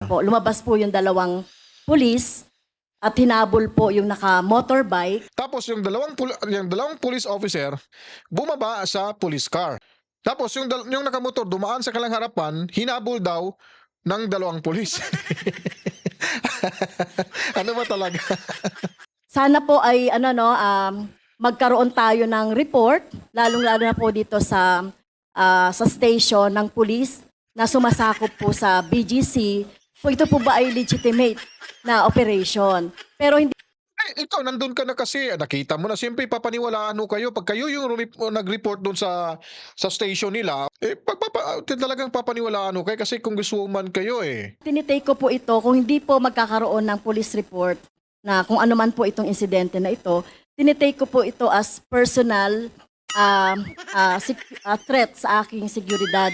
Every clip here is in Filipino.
po, lumabas po yung dalawang pulis at hinabol po yung naka-motorbike. Tapos yung dalawang police officer bumaba sa police car. Tapos yung nakamotor dumaan sa kanilang harapan, hinabol daw ng dalawang pulis. Ano ba talaga? Sana po ay magkaroon tayo ng report, lalong-lalo na po dito sa station ng pulis na sumasakop po sa BGC. Kung ito po ba ay legitimate na operation. Pero hindi Ikaw, nandun ka na kasi, nakita mo na, siyempre papaniwalaan mo kayo. Pag kayo yung nag-report dun sa station nila, talagang papaniwalaan mo kayo kasi congresswoman kayo eh. tinitake ko po ito, kung hindi po magkakaroon ng police report na kung ano man po itong insidente na ito, tinitake ko po ito as personal threat sa aking seguridad.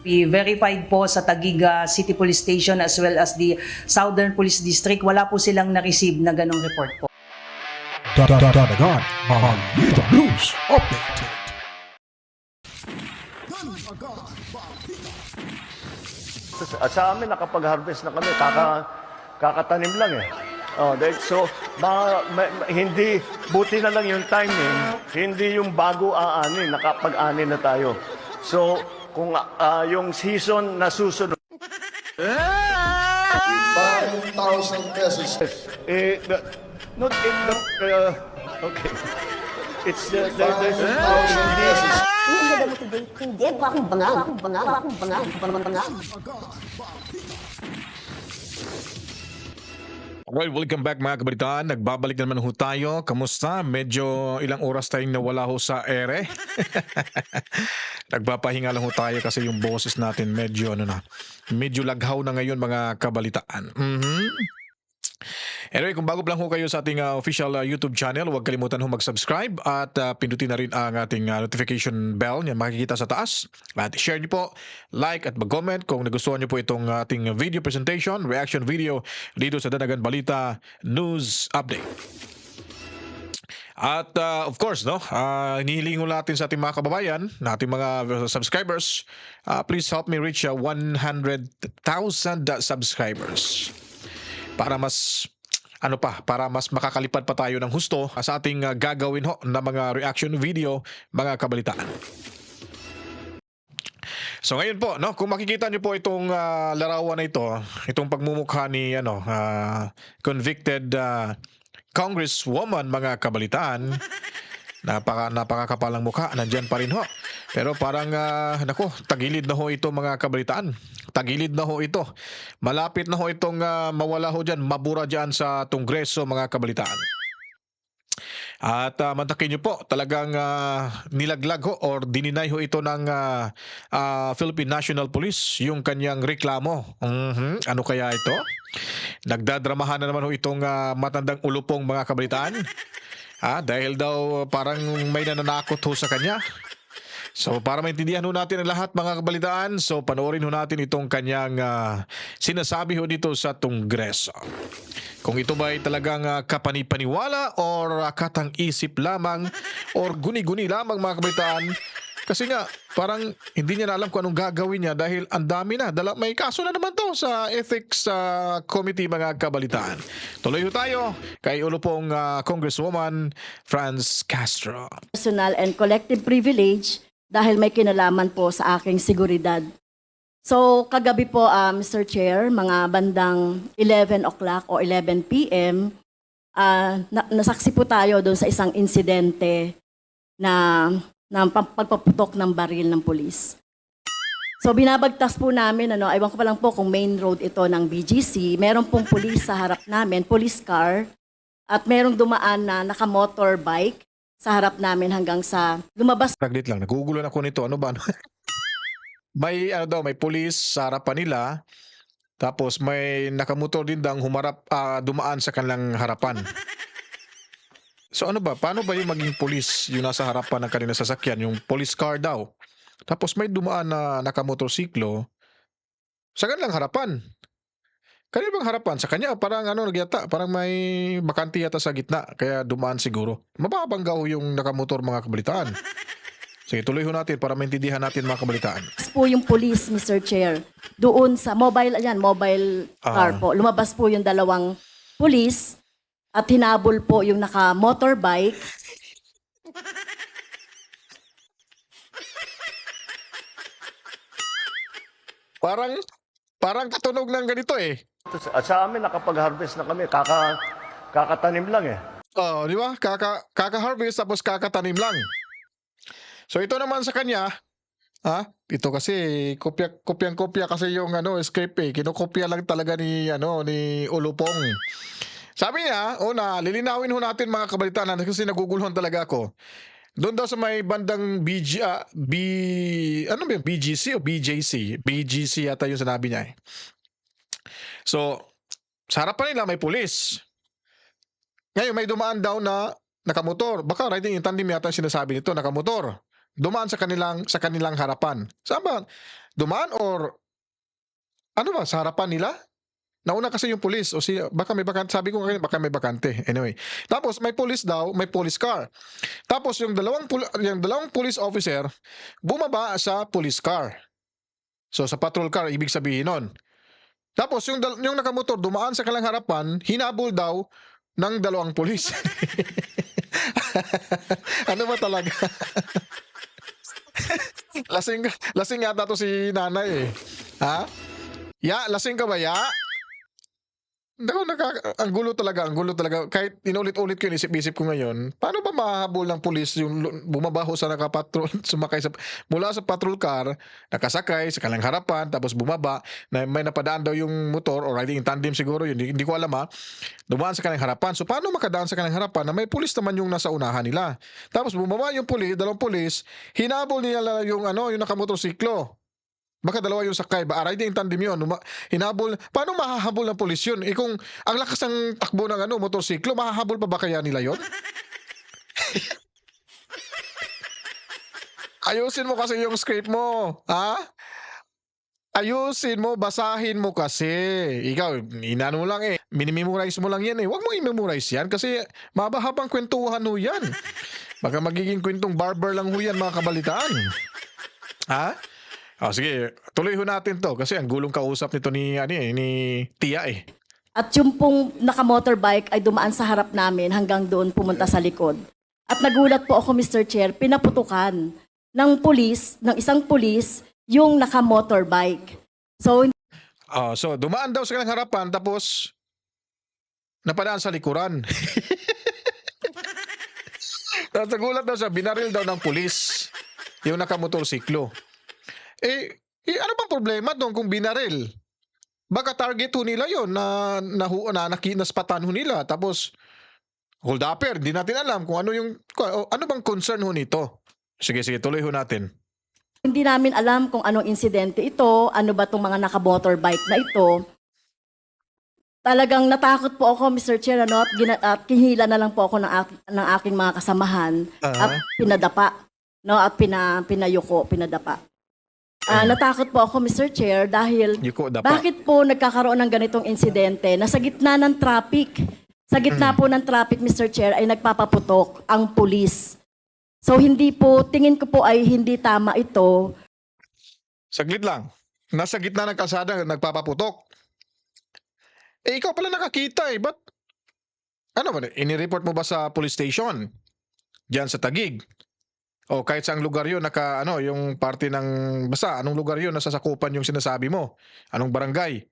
We verified po sa Taguig City Police Station as well as the Southern Police District. Wala po silang na-receive na ganong report po. Dadagan Balita News Update. At sa amin, nakapag-harvest na kami, kakatanim lang eh. So, hindi, buti na lang yung timing, hindi yung bago aanin, nakapag-anin na tayo. So, kung yung season na susunod, 5,000 pesos. okay. It's, 5,000 pesos. Hindi, akong bangang. Well, welcome back mga kabalitaan. Nagbabalik na naman ho tayo. Kamusta? Medyo ilang oras tayong nawala ho sa ere. Nagpapahinga lang ho tayo kasi yung boses natin medyo medyo laghaw na ngayon mga kabalitaan. Anyway, kung bago pa lang ho kayo sa ating official YouTube channel, huwag kalimutan ho mag-subscribe at pindutin na rin ang ating notification bell niya makikita sa taas. At share niyo po, like at mag-comment kung nagustuhan niyo po itong ating video presentation, reaction video dito sa Danagan Balita News Update. At of course, hinihiling natin sa ating mga kababayan, na ating mga subscribers, please help me reach 100,000 subscribers. Para mas makakalipad pa tayo ng husto sa ating gagawin ho na mga reaction video, mga kabalitaan. So ngayon po, kung makikita niyo po itong larawan na ito, itong pagmumukha ni convicted congresswoman, mga kabalitaan, napakakapalang mukha, nandyan pa rin ho. Pero parang, tagilid na ho ito mga kabalitaan. Tagilid na ho ito. Malapit na ho itong mawala ho dyan, mabura dyan sa Kongreso, mga kabalitaan. At mantakin nyo po, talagang nilaglag ho or dininay ho ito ng Philippine National Police yung kanyang reklamo. Ano kaya ito? Nagdadramahan na naman ho itong matandang ulupong, mga kabalitaan. Dahil daw parang may nananakot ho sa kanya. So para maintindihan ho natin ang lahat, mga kabalitaan, so panoorin ho natin itong kanyang sinasabi ho dito sa Kongreso. Kung ito ba ay talagang kapanipaniwala or katang-isip lamang or guni-guni lamang, mga kabalitaan. Kasi nga, parang hindi niya na alam kung anong gagawin niya dahil ang dami na. May kaso na naman to sa Ethics Committee, mga kabalitaan. Tuloy ho tayo kay ulupong Congresswoman Franz Castro. Personal and collective privilege dahil may kinalaman po sa aking seguridad. So, kagabi po, Mr. Chair, mga bandang 11 o'clock o 11 p.m., nasaksi po tayo doon sa isang insidente na pagpaputok ng baril ng pulis. So, binabagtas po namin, ewan ko pa lang po kung main road ito ng BGC, meron pong pulis sa harap namin, police car, at merong dumaan na naka-motorbike sa harap namin hanggang sa lumabas. Saglit lang, nagugulo na ako nito. Ano ba? May may pulis sa harapan nila, tapos may nakamotor din daw dumaan sa kanilang harapan. So ano ba? Paano ba yung maging pulis yung nasa harapan ng kanilang sasakyan, yung police car daw? Tapos may dumaan na nakamotorsiklo sa kanilang harapan. Kanina bang harapan? Sa kanya, parang nagyata, parang may bakante yata sa gitna, kaya dumaan siguro. Mababangga ho yung nakamotor, mga kabalitaan. Sige, tuloy ho natin para maintindihan natin mga kabalitaan. Po yung police, Mr. Chair, doon sa mobile car po. Lumabas po yung dalawang police at hinabol po yung naka-motorbike. Parang katunog ng ganito eh. At sa amin, nakapag-harvest na kami. Kakatanim lang eh. Oh, di ba? Kaka-harvest tapos kakatanim lang. So ito naman sa kanya, ito kasi kopyang-kopya kasi yung script eh. Kinokopya lang talaga ni Ulupong. Sabi niya, lilinawin ho natin mga kabalitaan kasi naguguluhan talaga ako. Doon daw sa may bandang ano ba yun? BGC o BJC? BGC yata yung sinabi niya eh. So, sa harapan nila may pulis. Ngayon, may dumaan daw na nakamotor. Baka riding in tandem yata yung sinasabi nito, nakamotor. Dumaan sa kanilang harapan. Saan ba? Dumaan or ano ba? Sa harapan nila? Nauna kasi yung pulis o baka may bakante. Sabi ko kanina baka may bakante. Anyway. Tapos may pulis daw, may police car. Tapos yung dalawang police officer bumaba sa police car. So sa patrol car ibig sabihin nun. Tapos yung nakamotor dumaan sa kanilang harapan, hinabol daw ng dalawang pulis. Ano ba talaga? lasing yata to si nanay eh. Ha? Ya, lasing ka ba ya? Ang gulo talaga. Kahit inulit-ulit ko yun, isip-isip ko ngayon, paano ba mahahabol ng pulis yung bumabaho sa nakapatrol, sumakay mula sa patrol car, nakasakay sa kanilang harapan, tapos bumaba, na may napadaan daw yung motor, or riding in tandem siguro yun, hindi ko alam dumaan sa kanilang harapan. So paano makadaan sa kanilang harapan na may pulis naman yung nasa unahan nila? Tapos bumaba yung dalawang pulis, hinabol nila yung nakamotorsiklo. Baka dalawa yung sakay. Riding in tandem yun. Hinabol. Paano mahahabol ng pulis yun? Kung ang lakas ng takbo ng motorsiklo, mahahabol pa ba kaya nila yun? Ayusin mo kasi yung script mo. Ha? Ayusin mo, basahin mo kasi. Ikaw, inano mo lang eh. Minimemorize mo lang yan eh. Huwag mo i-memorize yan kasi mabahabang kwentuhan ho yan. Baka magiging kwentong barber lang ho yan mga kabalitaan. Ha? Sige, tuloy ho natin to kasi ang gulong kausap nito ni Tia eh. At yung pong naka-motorbike ay dumaan sa harap namin hanggang doon pumunta sa likod. At nagulat po ako, Mr. Chair, pinaputukan ng isang pulis, yung naka-motorbike. So Dumaan daw sa kanilang harapan tapos napadaan sa likuran. Nagulat daw siya, binaril daw ng pulis yung nakamotorsiklo. Ano bang problema doon kung binaril? Baka target ho nila yun na naspatan ho nila. Tapos, hold upper, hindi natin alam kung ano bang concern ho nito. Sige, tuloy ho natin. Hindi namin alam kung anong insidente ito, ano ba itong mga naka-motorbike na ito. Talagang natakot po ako, Mr. Chair, at kinihila na lang po ako ng aking mga kasamahan at pinadapa, at pinayuko, pinadapa. Natakot po ako, Mr. Chair, dahil bakit po nagkakaroon ng ganitong insidente na sa gitna ng traffic, po ng traffic, Mr. Chair, ay nagpapaputok ang pulis. So tingin ko po ay hindi tama ito. Saglit lang. Nasa gitna ng kalsada, nagpapaputok. Ikaw pala nakakita eh. Ba't? Inireport mo ba sa police station? Diyan sa Taguig? O kahit saang lugar yun, yung parte ng, basta anong lugar yun, nasasakupan yung sinasabi mo. Anong barangay.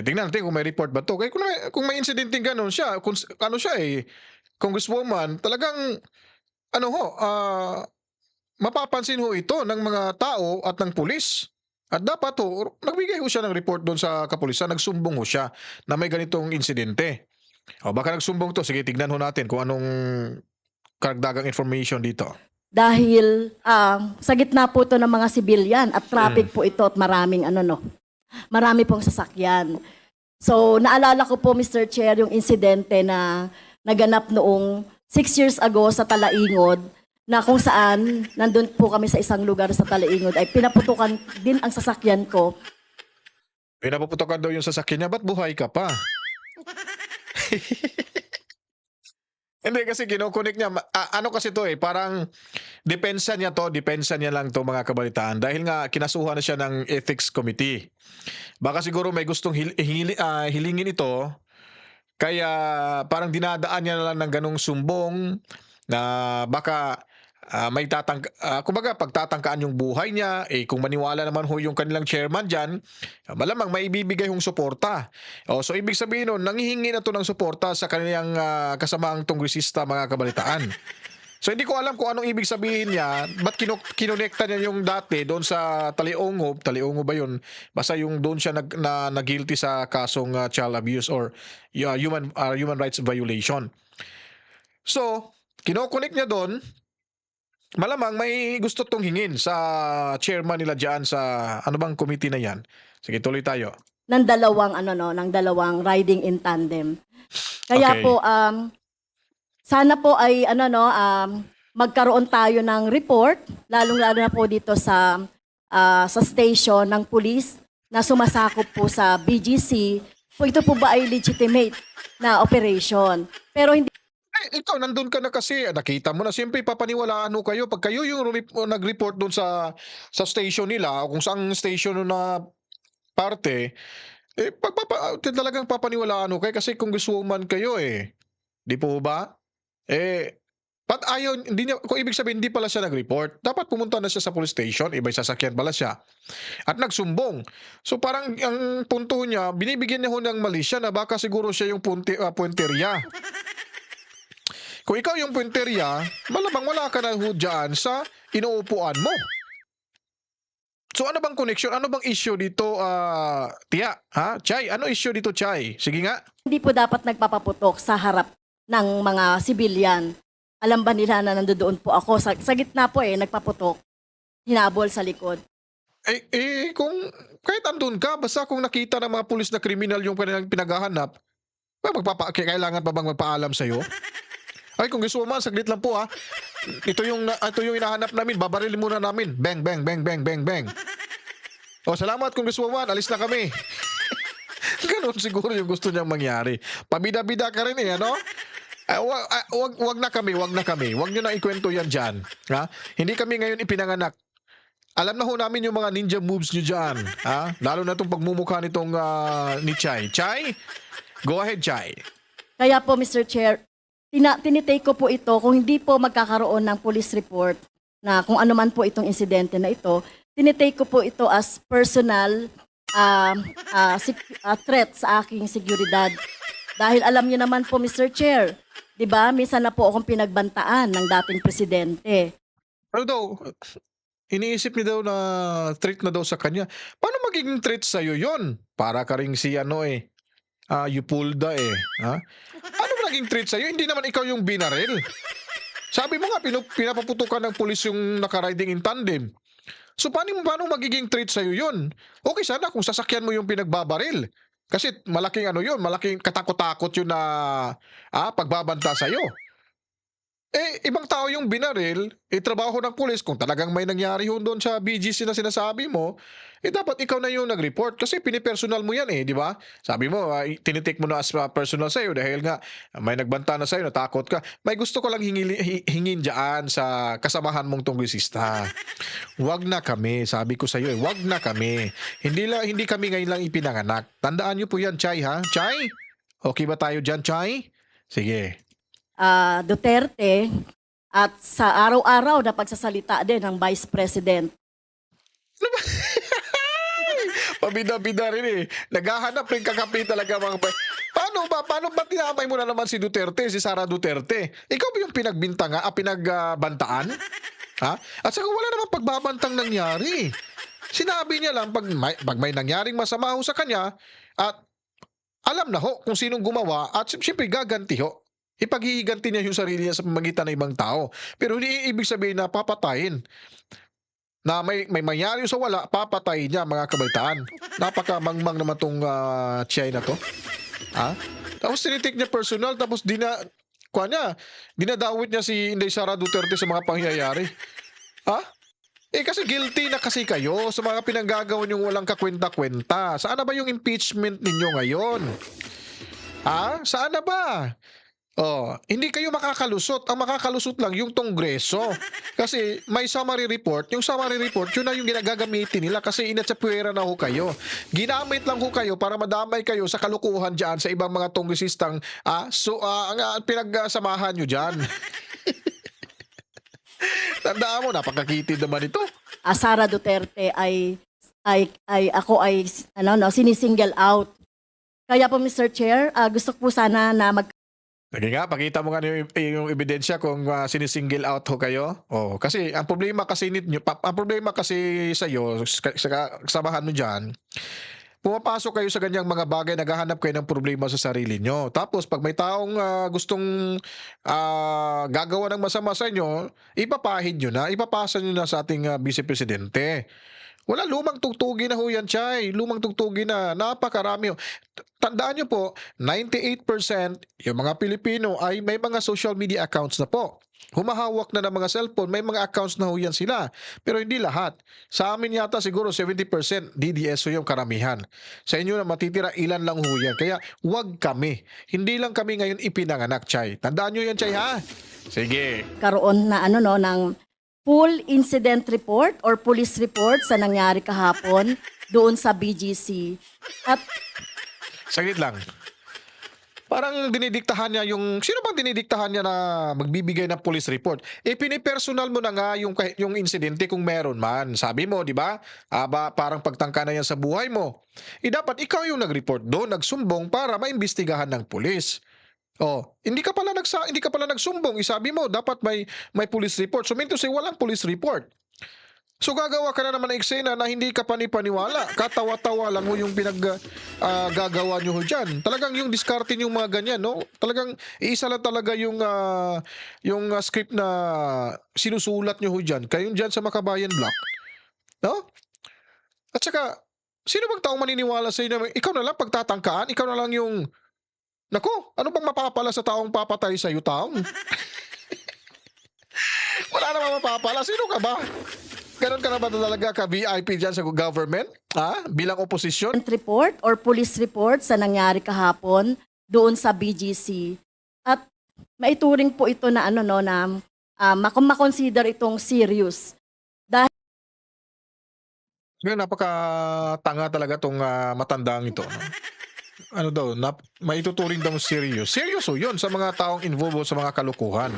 Tingnan natin kung may report ba to. Kaya kung may incidenting gano'n siya, congresswoman, talagang, mapapansin ho ito ng mga tao at ng pulis. At dapat nagbigay ho siya ng report doon sa kapulisan, nagsumbong ho siya na may ganitong insidente. O baka nagsumbong to, sige tignan ho natin kung anong karagdagang information dito. Dahil sa gitna po ito ng mga civilian at traffic po ito at marami pong sasakyan. So naalala ko po, Mr. Chair, yung insidente na naganap noong 6 years ago sa Talaingod, na kung saan nandun po kami sa isang lugar sa Talaingod ay pinaputukan din ang sasakyan ko. Pinapuputokan daw yung sasakyan niya, ba't buhay ka pa? Hindi kasi kinukunik niya, ano kasi to parang depensa niya lang to mga kabalitaan dahil nga kinasuhan na siya ng Ethics Committee. Baka siguro may gustong hilingin ito, kaya parang dinadaan niya na lang ng ganong sumbong na baka kumbaga pagtatangkaan yung buhay niya, kung maniwala naman ho yung kanilang chairman diyan, malamang maibibigay hong suporta. So ibig sabihin nun, nanghihingi na to ng suporta sa kanilang kasamaang tongresista mga kabalitaan. So hindi ko alam kung anong ibig sabihin niya, ba't kinonekta niya yung dati doon sa Taliungo ba yun? Basta yung doon siya na guilty sa kasong child abuse or human rights violation. So, kinokonek niya doon, malamang may gusto tong hingin sa chairman nila diyan sa ano bang committee na yan. Sige, tuloy tayo. Ng dalawang riding in tandem. Kaya Okay. po sana po ay magkaroon tayo ng report, lalong-lalo na po dito sa station ng police na sumasakop po sa BGC. Po ito po ba ay legitimate na operation? Pero hindi Ikaw nandun ka na kasi, nakita mo na siyempre papaniwalaan ho kayo pag kayo yung nag-report doon sa station nila o kung saang station na parte, talagang papaniwalaan ho kayo kasi congresswoman kayo Di po ba? Ba't ayaw, hindi niya, kung ibig sabihin, hindi pala siya nag-report. Dapat pumunta na siya sa police station, iba'y sasakyan pala siya. At nagsumbong. So parang ang punto niya, binibigyan niya ho ng mali siya na baka siguro siya yung puenterya. Kung ikaw yung puenterya, malamang wala ka na ho dyan sa inuupuan mo. So ano bang connection? Ano bang issue dito, Tia? Ha? Chay, ano issue dito, Chay? Sige nga. po dapat nagpapaputok sa harap ng mga sibilyan. Alam ba nila na nandoon po ako? Sa gitna po nagpaputok. Hinabol sa likod. Kung kahit andun ka, basta kung nakita ng mga pulis na kriminal yung kanilang pinaghahanap, kailangan pa bang magpaalam sa'yo? Ay, kung gusto mo man, saglit lang po Ito yung hinahanap namin, babarilin muna namin. Bang, bang, bang, bang, bang, bang. O, salamat kung gusto mo man, alis na kami. Ganun siguro yung gusto niyang mangyari. Pabida-bida ka rin ano? Wag na kami. Wag niyo na ikwento yan dyan. Ha? Hindi kami ngayon ipinanganak. Alam na ho namin yung mga ninja moves niyo dyan. Ha? Lalo na itong pagmumukha nitong ni Chay. Chay? Go ahead, Chay. Kaya po, Mr. Chair, tinitake ko po ito kung hindi po magkakaroon ng police report na kung ano man po itong insidente na ito, tinitake ko po ito as personal threat sa aking seguridad. Dahil alam niyo naman po, Mr. Chair, di ba, minsan na po akong pinagbantaan ng dating presidente. Ano daw? Iniisip niya daw na threat na daw sa kanya. Paano magiging threat sa'yo yun? Para ka ring si Yupulda Ha? Ano naging threat sa'yo? Hindi naman ikaw yung binaril. Sabi mo nga, pinapaputukan ng pulis yung naka-riding in tandem. So paano magiging threat sa'yo yun? Okay sana kung sasakyan mo yung pinagbabaril. Kasi malaking katakot-takot yun na pagbabanta sa'yo. Ibang tao yung binaril, trabaho ng pulis, kung talagang may nangyari yun doon sa BGC na sinasabi mo, dapat ikaw na yung nag-report kasi pinipersonal mo yan di ba? Sabi mo, tinitik mo na as personal sa'yo dahil nga may nagbanta na sa'yo, natakot ka. May gusto ko lang hingin dyan sa kasamahan mong tongresista. Wag na kami, sabi ko sa'yo wag na kami. Hindi kami ngayon lang ipinanganak. Tandaan niyo po yan, Chay, ha? Chay? Okay ba tayo dyan, Chay? Sige. Duterte at sa araw-araw na pagsasalita din ng Vice President. Pabida-bida rin Naghahanap rin kakapi talaga mga Paano ba tinamay mo na naman si Duterte, si Sara Duterte? Ikaw ba yung pinagbantaan? Ha? At saka wala namang pagbabantang nangyari. Sinabi niya lang pag may nangyaring masama ho sa kanya at alam na ho kung sinong gumawa at siyempre gaganti ho. Ipaghihiganti niya yung sarili niya sa pamagitan ng ibang tao. Pero hindi ibig sabihin na papatayin. Na may mangyari sa wala, papatayin niya mga kabaitaan. Napakamangmang naman tong Chay na to. Ha? Tapos tinitik niya personal, tapos dinadawit niya si Inday Sara Duterte sa mga pangyayari. Ha? Kasi guilty na kasi kayo sa mga pinanggagawa niyong walang kakwenta-kwenta. Saan na ba yung impeachment ninyo ngayon? Ha? Saan na ba? Oh, hindi kayo makakalusot. Ang makakalusot lang yung Kongreso. Kasi may summary report. Yung summary report, yun na yung ginagagamitin nila kasi inatsapwera na ho kayo. Ginamit lang ho kayo para madamay kayo sa kalukuhan dyan sa ibang mga kongresistang pinagsamahan nyo dyan. Tandaan mo, napakakitid naman ito. Sara Duterte ay sinisingle out. Kaya po Mr. Chair, gusto ko po sana na Sige nga, pakita mo nga yung ebidensya kung sinisingle out ho kayo. Oh, kasi ang problema kasi sa iyo, sa kasamahan mo diyan, pumapasok kayo sa ganyang mga bagay, naghahanap kayo ng problema sa sarili nyo. Tapos pag may taong gustong gagawa ng masama sa inyo, ipapahid nyo na, ipapasa nyo na sa ating Vice Presidente. Wala, lumang tugtugin na ho yan, Chay. Lumang tugtugin na. Napakarami. Tandaan nyo po, 98% yung mga Pilipino ay may mga social media accounts na po. Humahawak na ng mga cellphone, may mga accounts na ho yan sila. Pero hindi lahat. Sa amin yata siguro 70% DDSO yung karamihan. Sa inyo na matitira ilan lang ho yan. Kaya wag kami. Hindi lang kami ngayon ipinanganak, Chay. Tandaan nyo yan, Chay, ha? Sige. karoon na ng full incident report or police report sa nangyari kahapon doon sa BGC. At Saglit lang. Parang dinidiktahan niya yung... Sino bang dinidiktahan niya na magbibigay ng police report? Pinipersonal mo na nga yung insidente kung meron man. Sabi mo, di ba? Parang pagtangka na yan sa buhay mo. Dapat ikaw yung nag-report doon, nagsumbong para maimbestigahan ng pulis. Oh, hindi ka pala nagsumbong. Sabi mo, dapat may police report. So, mean to say, walang police report. So gagawa ka na naman ng eksena na hindi ka panipaniwala. Katawa-tawa lang mo yung gagawa nyo ho dyan. Talagang yung discarding yung mga ganyan, no? Talagang isa lang talaga yung script na sinusulat nyo ho dyan. Kayong dyan sa Makabayan Block. No? At saka, sino bang taong maniniwala sa inyo? Ikaw na lang pagtatangkaan? Ikaw na lang yung... Nako, ano bang mapapala sa taong papatay sa iyo, taong? Wala namang mapapala. Sino ka ba? Ganon ka na ba talaga ka-VIP dyan sa government? Bilang oposisyon? report or police report sa nangyari kahapon doon sa BGC. At maituring po ito na makonsider itong serious. Ngayon, napakatanga talaga itong matandang ito. No? Maituturing daw serious. Serious yun sa mga taong involved sa mga kalukuhan.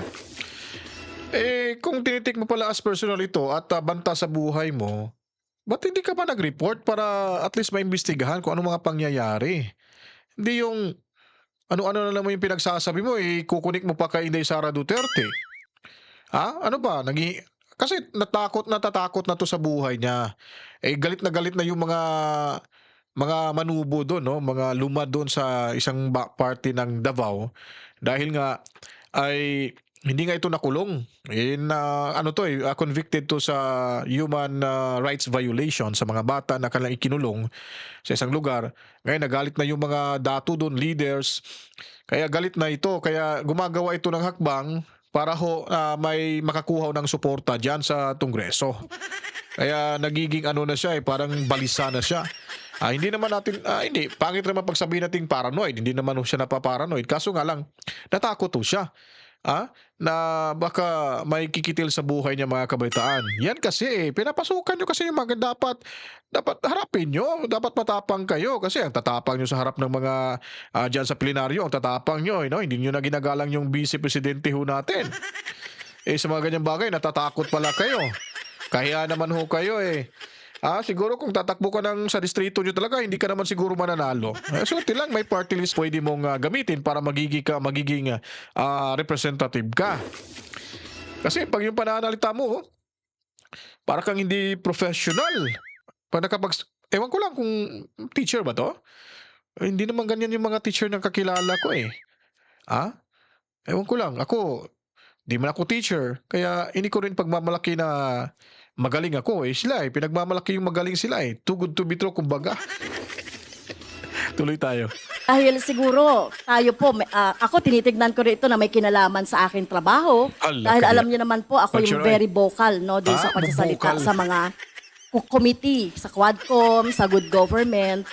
Kung tinitik mo pala as personal ito at banta sa buhay mo, ba't hindi ka pa nag-report para at least maimbestigahan kung ano mga pangyayari? Hindi yung ano-ano na naman yung pinagsasabi mo, kukunik mo pa kay Inday Sara Duterte. Ano ba? Kasi natatakot na to sa buhay niya. Galit na yung mga manubo doon, no? Mga lumad doon sa isang party ng Davao dahil nga ay hindi nga ito nakulong. Convicted to sa human rights violation sa mga bata na kanilang ikinulong sa isang lugar. Ngayon nagalit na yung mga dato doon, leaders. Kaya galit na ito. Kaya gumagawa ito ng hakbang para may makakuha ng suporta diyan sa Kongreso. Kaya nagiging na siya, parang balisa na siya. Hindi naman natin, pangit naman pagsabihin natin paranoid. Hindi naman siya napaparanoid. Kaso nga lang, natakot siya. Na baka may kikitil sa buhay niya, mga kabaitaan. Yan kasi, pinapasukan nyo kasi yung mga dapat harapin nyo. Dapat matapang kayo kasi ang tatapang nyo sa harap ng mga dyan sa plenaryo, ang tatapang nyo, hindi nyo na ginagalang yung vice presidente ho natin. Sa mga ganyang bagay, natatakot pala kayo. Kaya naman ho kayo siguro kung tatakbo ka sa distrito nyo talaga, hindi ka naman siguro mananalo. So, lang may party list pwede mong gamitin para magiging representative ka. Kasi pag yung pananalita mo, para kang hindi professional. Ewan ko lang kung teacher ba to? Hindi naman ganyan yung mga teacher ng kakilala ko Ewan ko lang. Di man ako teacher. Kaya hindi ko rin pagmamalaki na magaling ako sila pinagmamalaki yung magaling sila too good to be true kumbaga. Tuloy tayo. Dahil siguro tayo po, ako tinitignan ko rin ito na may kinalaman sa aking trabaho. Dahil alam niyo naman po, ako yung very vocal doon sa pagsasalita vocal. sa mga committee, sa Quadcom, sa Good Government.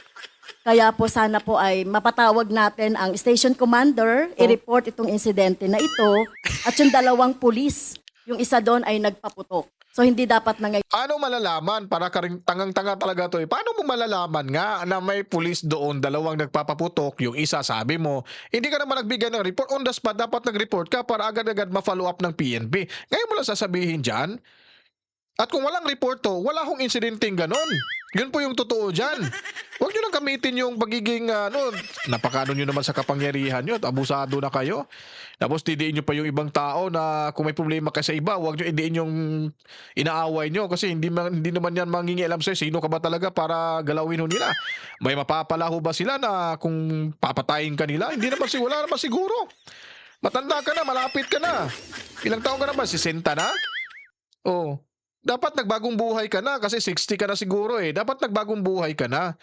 Kaya po sana po ay mapatawag natin ang station commander, i-report itong insidente na ito, at yung 2 pulis, yung isa doon ay nagpaputok. So hindi dapat na Paano malalaman? Para ka rin tangang-tanga talaga to eh. Paano mo malalaman nga na may pulis doon, 2 nagpapaputok, yung isa sabi mo, hindi ka naman nagbigay ng report. On the spot, dapat nag-report ka para agad-agad ma-follow up ng PNP. Ngayon mo lang sasabihin dyan. At kung walang report to, wala hong insidenteng ganon. Yun po yung totoo dyan. Huwag nyo lang gamitin yung pagiging, napakano nyo naman sa kapangyarihan nyo at abusado na kayo. Tapos didiin nyo pa yung ibang tao na kung may problema kayo sa iba, huwag nyo idiin yung inaaway nyo kasi hindi naman yan mangingialam sa'yo. Sino ka ba talaga para galawin ho nila? May mapapala ho ba sila na kung papatayin ka nila? Hindi naman wala naman siguro. Matanda ka na, malapit ka na. Ilang taon ka na ba? 60 na? Oh. Dapat nagbagong buhay ka na kasi 60 ka na siguro eh. Dapat nagbagong buhay ka na.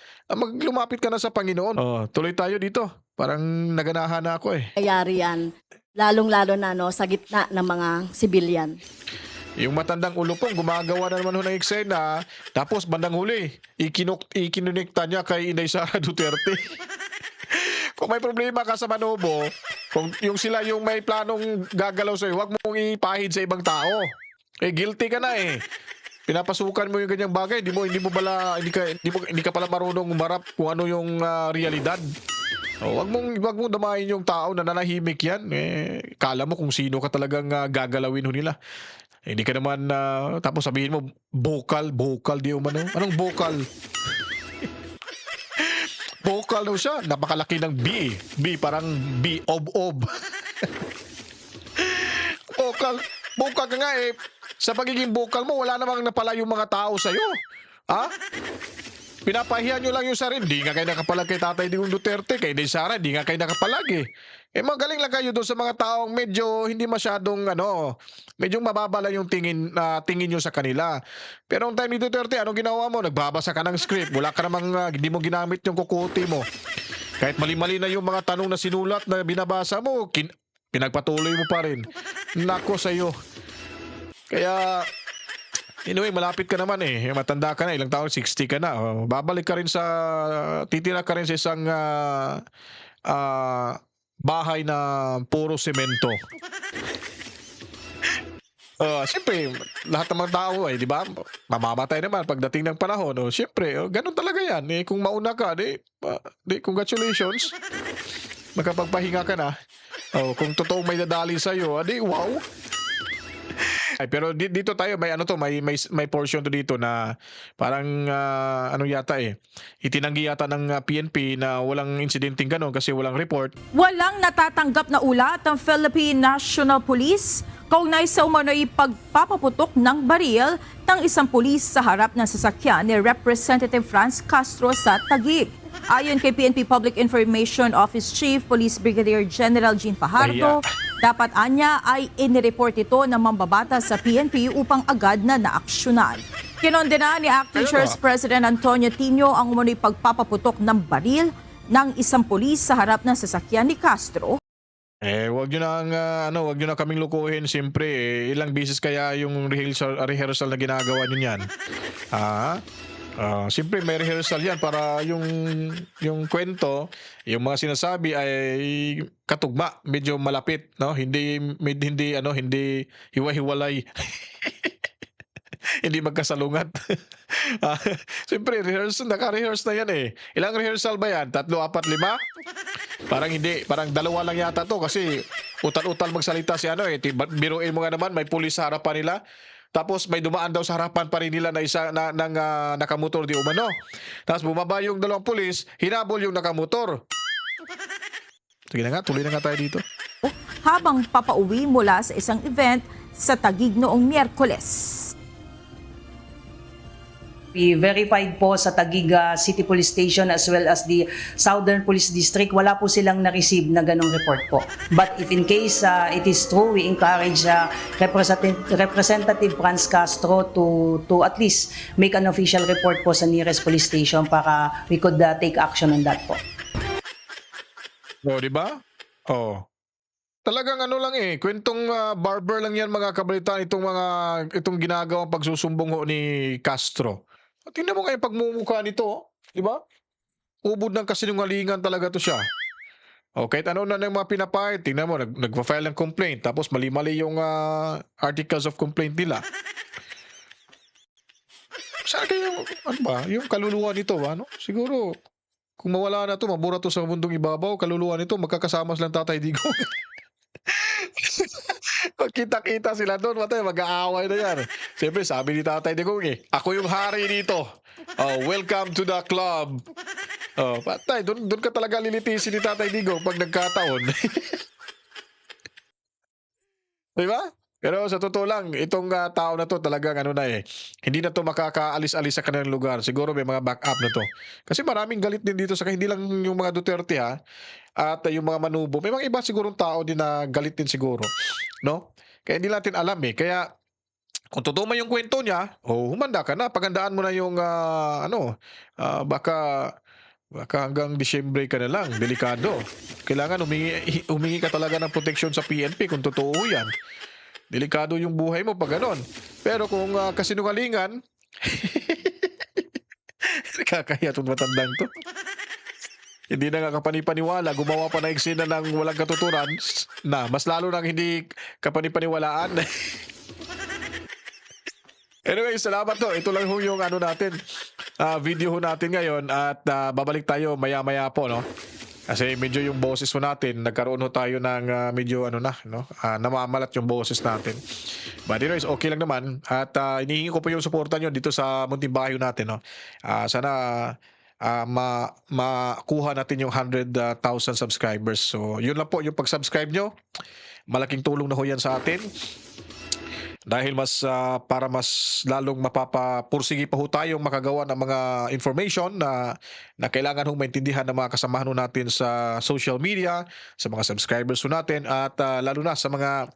Lumapit ka na sa Panginoon. Oh, tuloy tayo dito. Parang naganahan na ako eh. nangyayari yan, lalong-lalo na sa gitna ng mga sibilyan. Yung matandang ulupong gumagawa na naman ho ng eksena, tapos bandang huli, ikinonekta niya kay Inday Sara Duterte. Kung may problema ka sa Manobo, kung yung sila yung may planong gagalaw sa'yo, huwag mong ipahid sa ibang tao. Guilty ka na eh. Pinapasukan mo yung ganyang bagay, hindi ka pala marunong umarap kung ano yung realidad. Wag mong damayin yung tao na nanahimik yan. Kala mo kung sino ka talagang gagalawin ho nila. Hindi ka naman, tapos sabihin mo, vocal di umano. Anong vocal? Vocal daw siya. Napakalaki ng B. B, parang B, ob. Vocal ka nga eh. Sa pagiging vocal mo, wala namang napala yung mga tao sa'yo. Ha? Pinapahiya nyo lang yung sarili. Hindi nga kayo nakapalag kay Tatay Digong Duterte, kay Inday Sara, hindi nga kayo nakapalag eh. Magaling lang kayo doon sa mga taong medyo hindi masyadong medyo mababa lang yung tingin nyo sa kanila. Pero ang time ni Duterte, anong ginawa mo? Nagbabasa ka ng script. Wala ka namang, hindi mo ginamit yung kukuti mo. Kahit mali-mali na yung mga tanong na sinulat na binabasa mo, pinagpatuloy mo pa rin. Nako sa'yo. Kaya, anyway, malapit ka naman eh. Matanda ka na, ilang taon, 60 ka na. Babalik ka rin titira ka rin sa isang bahay na puro semento. Siyempre, lahat ng mga tao ay, di ba? Mamamatay naman pagdating ng panahon. Siyempre, ganun talaga yan. Kung mauna ka, congratulations. Makapagpahinga ka na. Kung totoong may dadali sa'yo, wow. Ay, pero dito tayo may portion to dito na parang yata itinanggi yata ng PNP na walang insidenteng ganon kasi walang report. Walang natatanggap na ulat ang Philippine National Police kaugnay sa umano'y pagpapaputok ng baril ng isang pulis sa harap ng sasakyan ni Representative Franz Castro sa Taguig. Ayon kay PNP Public Information Office Chief Police Brigadier General Jean Fajardo, dapat anya ay inireport ito ng mambabata sa PNP upang agad na naaksyonan. Kinondena ni Acting Chair's President Antonio Tino ang umano'y pagpapaputok ng baril ng isang pulis sa harap ng sasakyan ni Castro. Wag niyo na kaming lukuhin siyempre. Ilang beses kaya yung rehearsal na ginagawa niyo niyan. Siyempre may rehearsal yan para yung kwento, yung mga sinasabi ay katugma, medyo malapit, no? Hindi hiwa-hiwalay. Hindi magkasalungat. Siyempre, naka-rehearse na yan eh. Ilang rehearsal ba yan? 3, 4, 5? Parang hindi. Parang 2 lang yata to kasi utal-utal magsalita si biruin mo nga naman, may pulis sa harapan nila. Tapos may dumaan daw sa harapan pa rin nila na isa nakamotor di umano. Tapos bumaba yung 2 pulis, hinabol yung nakamotor. Sige na nga, tuloy na nga tayo dito. Habang papauwi mula sa isang event sa Taguig noong Miyerkules. We verified po sa Taguig City Police Station as well as the Southern Police District. Wala po silang na-receive na ganong report po. But if in case it is true, we encourage Representative Franz Castro to at least make an official report po sa nearest police station para we could take action on that po. Di ba? Talagang lang kwentong barber lang yan mga kabalitaan itong ginagawang pagsusumbong ho ni Castro. Tingnan mo ngayon pagmumukha nito, di ba? ubod ng kasinungalingan talaga to siya. O kahit ano na ng mga pinapahid, tingnan mo, nagpa-file ng complaint, tapos mali-mali yung articles of complaint nila. Saan kaya, ano ba, yung kaluluwa nito, ano? Siguro, kung mawala na to, mabura to sa mundong ibabaw, kaluluwa nito, magkakasama silang Tatay Digong. Magkita-kita sila doon, matay, mag-aaway na yan. Siyempre, sabi ni Tatay Digong ako yung hari dito. Oh, welcome to the club. Oh, patay, doon ka talaga lilitisin ni Tatay Digong pag nagkataon. Di ba? Pero sa totoo lang, itong tao na to talagang hindi na to makakaalis-alis sa kanilang lugar. Siguro may mga backup na to. Kasi maraming galit din dito sa hindi lang yung mga Duterte at yung mga Manubo. May mga iba sigurong tao din na galit din siguro, no? Kaya hindi natin alam Kaya kung totoo man yung kwento niya, humanda ka na, pagandaan mo na yung baka hanggang Disyembre ka na lang, delikado. Kailangan humingi ka talaga ng proteksyon sa PNP kung totoo yan. Delikado yung buhay mo pag ganon. Pero kung kasinungalingan, nakakaya itong matandang to. Hindi na nga kapanipaniwala, gumawa pa na eksena ng walang katuturan, mas lalo nang hindi kapanipaniwalaan. Anyway, salamat to. Ito lang yung natin, video natin ngayon at babalik tayo maya-maya po, no? Kasi medyo yung boses mo natin, nagkaroon tayo ng medyo namamalat yung boses natin. But anyways, okay lang naman. At inihingi ko po yung suporta nyo dito sa munting bahay natin. No? Sana makuha natin yung 100,000 subscribers. So, yun lang po yung pag-subscribe nyo. Malaking tulong na ho yan sa atin. Dahil para mas lalong mapapapursigi pa ho tayong makagawa ng mga information na kailangan hong maintindihan ng mga kasamahan ho natin sa social media, sa mga subscribers ho natin at lalo na sa mga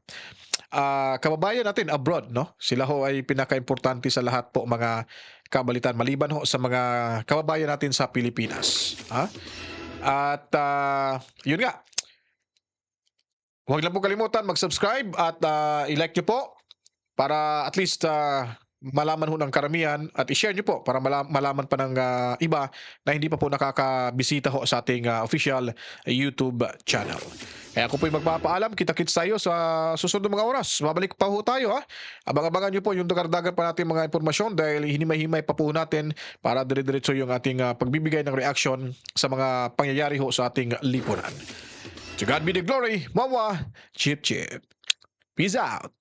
kababayan natin abroad, no? Sila ho ay pinaka-importante sa lahat po mga kabalitan maliban ho sa mga kababayan natin sa Pilipinas. At yun nga. Huwag lang po kalimutan mag-subscribe at i-like nyo po para at least malaman ho ng karamihan at i-share nyo po para malaman pa ng iba na hindi pa po nakakabisita ho sa ating official YouTube channel. Kaya ako po'y magpapaalam, kita-kits tayo sa susunod mga oras. Babalik pa ho tayo Abang-abangan nyo po yung dagardagan pa natin mga impormasyon dahil hinimay-himay pa po natin para dire-diretso yung ating pagbibigay ng reaksyon sa mga pangyayari ho sa ating lipunan. To God be the glory, Mawa, Chip Chip. Peace out.